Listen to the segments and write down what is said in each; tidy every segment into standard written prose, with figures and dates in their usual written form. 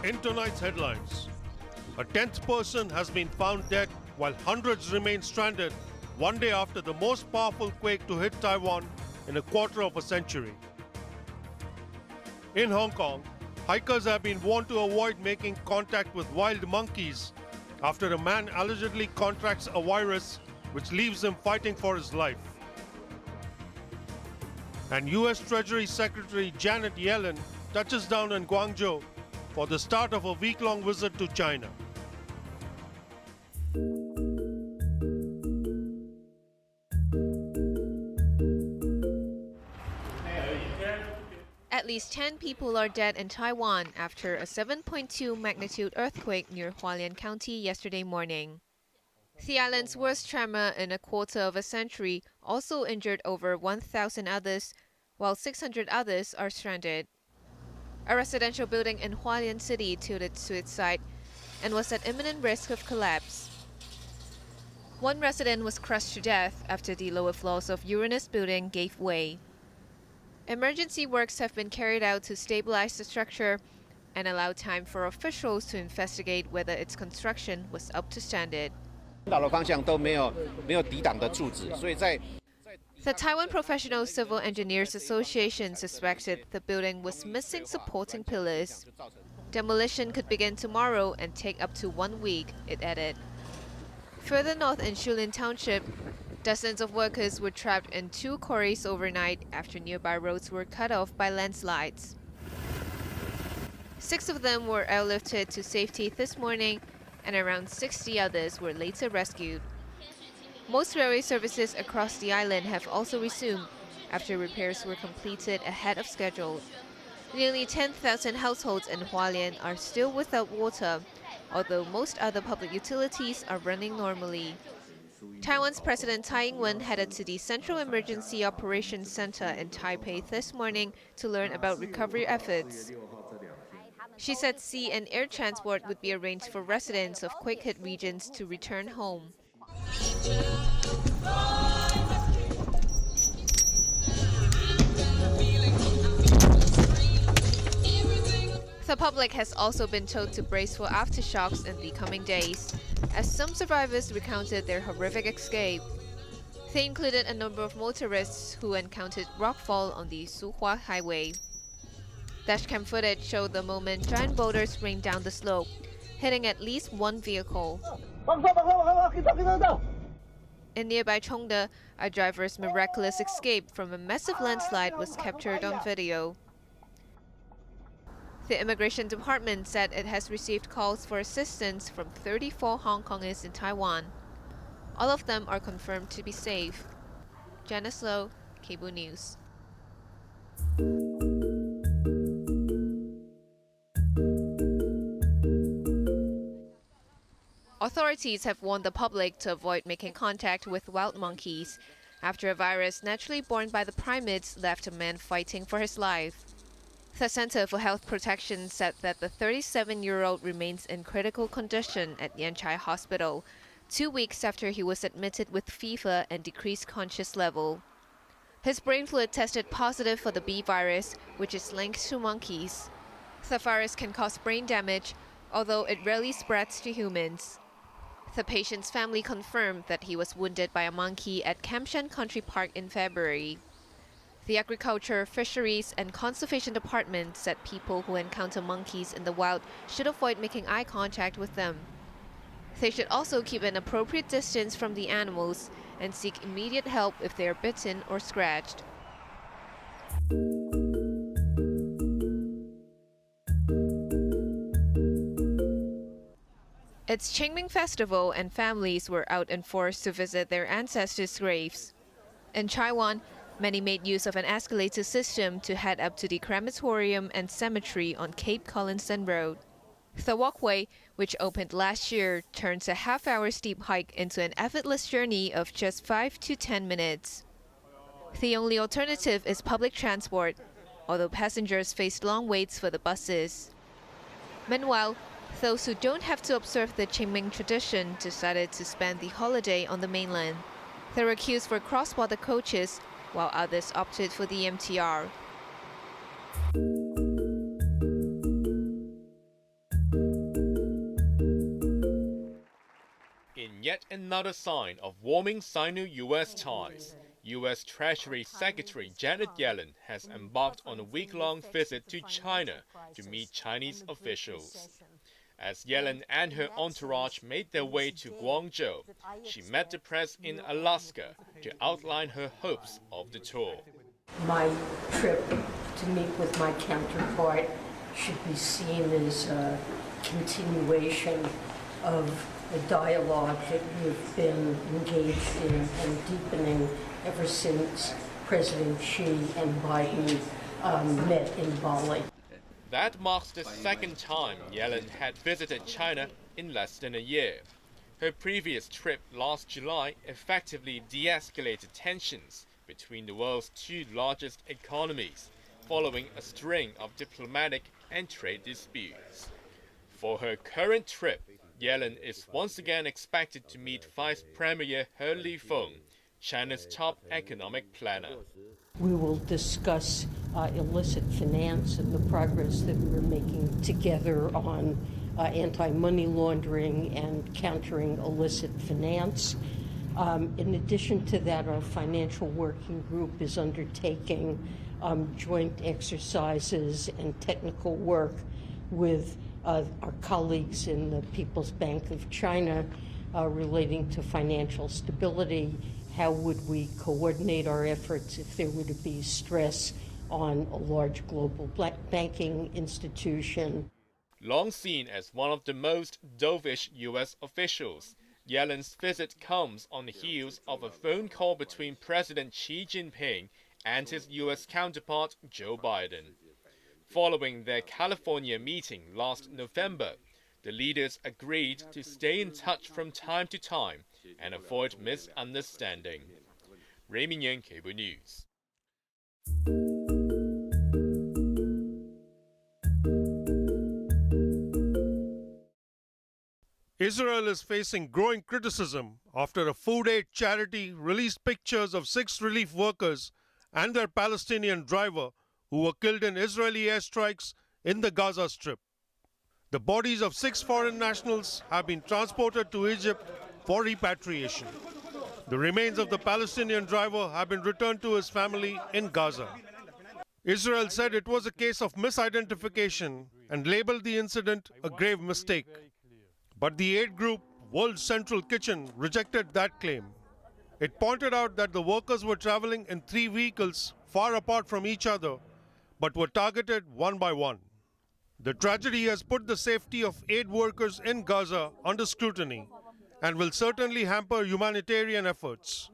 In tonight's headlines, a 10th person has been found dead while hundreds remain stranded 1 day after the most powerful quake to hit Taiwan in a quarter of a century. In Hong Kong, hikers have been warned to avoid making contact with wild monkeys after a man allegedly contracts a virus which leaves him fighting for his life. And US Treasury Secretary Janet Yellen touches down in Guangzhou for the start of a week-long visit to China. At least 10 people are dead in Taiwan after a 7.2 magnitude earthquake near Hualien County yesterday morning. The island's worst tremor in a quarter of a century also injured over 1,000 others, while 600 others are stranded. A residential building in Hualien City tilted to its side and was at imminent risk of collapse. One resident was crushed to death after the lower floors of Uranus building gave way. Emergency works have been carried out to stabilize the structure and allow time for officials to investigate whether its construction was up to standard. The Taiwan Professional Civil Engineers Association suspected the building was missing supporting pillars. Demolition could begin tomorrow and take up to 1 week, it added. Further north in Shulin Township, dozens of workers were trapped in 2 quarries overnight after nearby roads were cut off by landslides. 6 of them were airlifted to safety this morning, and around 60 others were later rescued. Most railway services across the island have also resumed after repairs were completed ahead of schedule. Nearly 10,000 households in Hualien are still without water, although most other public utilities are running normally. Taiwan's President Tsai Ing-wen headed to the Central Emergency Operations Center in Taipei this morning to learn about recovery efforts. She said sea and air transport would be arranged for residents of quake-hit regions to return home. The public has also been told to brace for aftershocks in the coming days, as some survivors recounted their horrific escape. They included a number of motorists who encountered rockfall on the Suhua Highway. Dashcam footage showed the moment giant boulders rained down the slope, hitting at least one vehicle. In nearby Chongde, a driver's miraculous escape from a massive landslide was captured on video. The Immigration Department said it has received calls for assistance from 34 Hong Kongers in Taiwan. All of them are confirmed to be safe. Janice Low, Cable News. Authorities have warned the public to avoid making contact with wild monkeys after a virus naturally borne by the primates left a man fighting for his life. The Center for Health Protection said that the 37-year-old remains in critical condition at Yanchai Hospital, 2 weeks after he was admitted with fever and decreased conscious level. His brain fluid tested positive for the B virus, which is linked to monkeys. The virus can cause brain damage, although it rarely spreads to humans. The patient's family confirmed that he was wounded by a monkey at Kamshan Country Park in February. The Agriculture, Fisheries and Conservation Department said people who encounter monkeys in the wild should avoid making eye contact with them. They should also keep an appropriate distance from the animals and seek immediate help if they are bitten or scratched. It's Qingming Festival and families were out in force to visit their ancestors' graves. In Taiwan, many made use of an escalator system to head up to the crematorium and cemetery on Cape Collinson Road. The walkway, which opened last year, turns a half-hour steep hike into an effortless journey of just 5 to 10 minutes. The only alternative is public transport, although passengers face long waits for the buses. Meanwhile, those who don't have to observe the Qingming tradition decided to spend the holiday on the mainland. There were queues for cross-border coaches, while others opted for the MTR. in yet another sign of warming Sino-US ties. U.S. Treasury Secretary Janet Yellen has embarked on a week-long visit to China to meet Chinese officials. As Yellen and her entourage made their way to Guangzhou, she met the press in Alaska to outline her hopes of the tour. My trip to meet with my counterpart should be seen as a continuation of a dialogue that we've been engaged in and deepening ever since President Xi and Biden met in Bali. That marks the second time Yellen had visited China in less than a year. Her previous trip last July effectively de-escalated tensions between the world's two largest economies, following a string of diplomatic and trade disputes. For her current trip, Yellen is once again expected to meet Vice Premier He Lifeng, China's top economic planner. We will discuss illicit finance and the progress that we're making together on anti-money laundering and countering illicit finance. In addition to that, our financial working group is undertaking joint exercises and technical work with our colleagues in the People's Bank of China relating to financial stability. How would we coordinate our efforts if there were to be stress on a large global banking institution? Long seen as one of the most dovish U.S. officials, Yellen's visit comes on the heels of a phone call between President Xi Jinping and his U.S. counterpart Joe Biden. Following their California meeting last November, the leaders agreed to stay in touch from time to time and avoid misunderstanding. Ray Minyan, Cable News. Israel is facing growing criticism after a food aid charity released pictures of 6 relief workers and their Palestinian driver who were killed in Israeli airstrikes in the Gaza Strip. The bodies of 6 foreign nationals have been transported to Egypt for repatriation. The remains of the Palestinian driver have been returned to his family in Gaza. Israel said it was a case of misidentification and labeled the incident a grave mistake. But the aid group World Central Kitchen rejected that claim. It pointed out that the workers were traveling in 3 vehicles far apart from each other, but were targeted one by one. The tragedy has put the safety of aid workers in Gaza under scrutiny and will certainly hamper humanitarian efforts.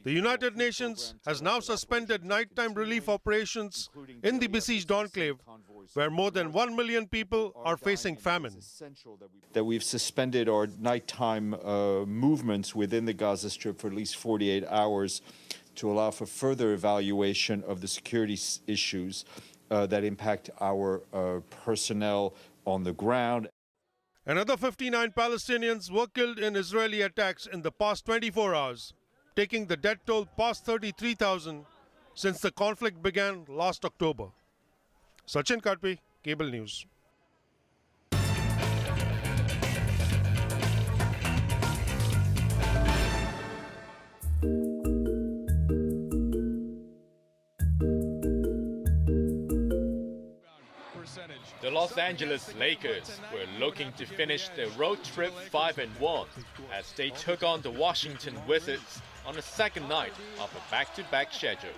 The United Nations has now suspended nighttime relief operations in the besieged enclave, where more than 1 million people are facing famine. That we've suspended our nighttime movements within the Gaza Strip for at least 48 hours to allow for further evaluation of the security issues that impact our personnel on the ground. Another 59 Palestinians were killed in Israeli attacks in the past 24 hours, taking the death toll past 33,000 since the conflict began last October. Sachin Kadpi, Cable News. The Los Angeles Lakers were looking to finish their road trip 5-1 as they took on the Washington Wizards on the second night of a back-to-back schedule.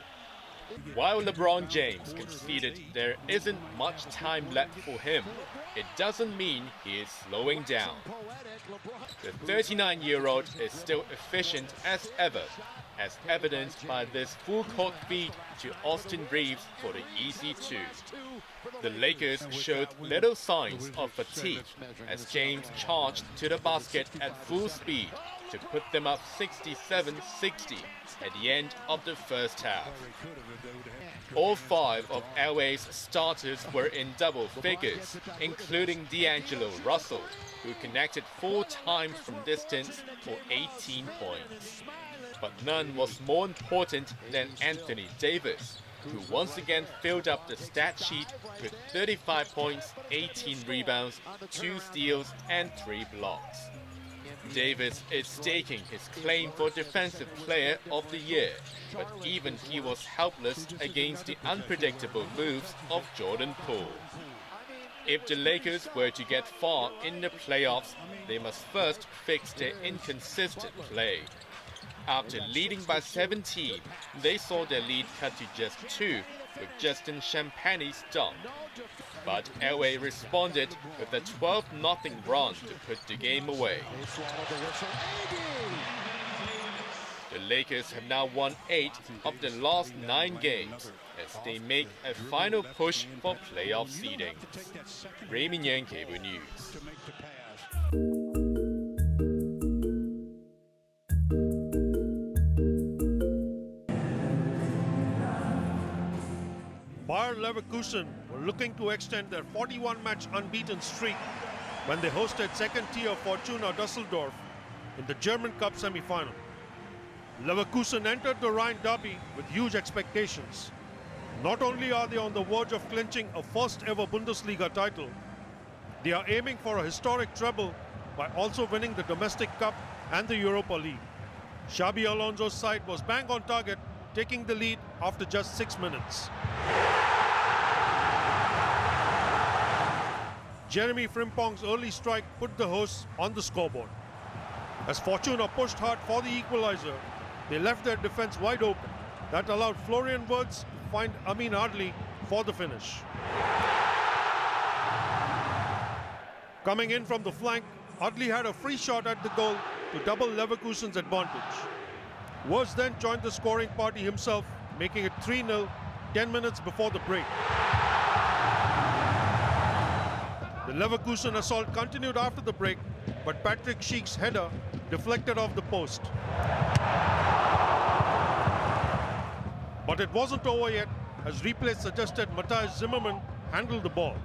While LeBron James conceded there isn't much time left for him, it doesn't mean he is slowing down. The 39-year-old is still efficient as ever, as evidenced by this full-court feed to Austin Reeves for the easy 2. The Lakers showed little signs of fatigue as James charged to the basket at full speed to put them up 67-60 at the end of the first half. All 5 of LA's starters were in double figures, including D'Angelo Russell, who connected 4 times from distance for 18 points. But none was more important than Anthony Davis, who once again filled up the stat sheet with 35 points, 18 rebounds, 2 steals and 3 blocks. Davis is staking his claim for Defensive Player of the Year, but even he was helpless against the unpredictable moves of Jordan Poole. If the Lakers were to get far in the playoffs, they must first fix their inconsistent play. After leading by 17, they saw their lead cut to just 2 with Justin Champagne's dunk. But LA responded with a 12-0 run to put the game away. The Lakers have now won 8 of the last 9 games as they make a final push for playoff seeding. Ray Minyan, Cable News. Bayer Leverkusen were looking to extend their 41-match unbeaten streak when they hosted second-tier Fortuna Düsseldorf in the German Cup semi-final. Leverkusen entered the Rhine derby with huge expectations. Not only are they on the verge of clinching a first-ever Bundesliga title, they are aiming for a historic treble by also winning the domestic cup and the Europa League. Xabi Alonso's side was bang on target, taking the lead after just 6 minutes. Jeremy Frimpong's early strike put the hosts on the scoreboard. As Fortuna pushed hard for the equalizer, they left their defense wide open. That allowed Florian Wirtz to find Amin Adli for the finish. Coming in from the flank, Adli had a free shot at the goal to double Leverkusen's advantage. Wirtz then joined the scoring party himself, making it 3-0 10 minutes before the break. The Leverkusen assault continued after the break, but Patrick Schick's header deflected off the post. But it wasn't over yet, as replay suggested Matthias Zimmermann handled the ball,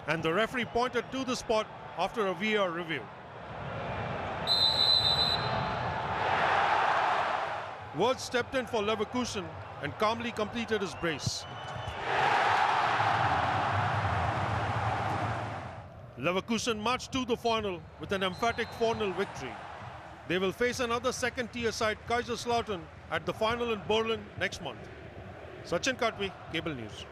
and the referee pointed to the spot after a VAR review. Wirtz stepped in for Leverkusen and calmly completed his brace. Leverkusen marched to the final with an emphatic 4-0 victory. They will face another second-tier side, Kaiserslautern, at the final in Berlin next month. Sachin Katwi, Cable News.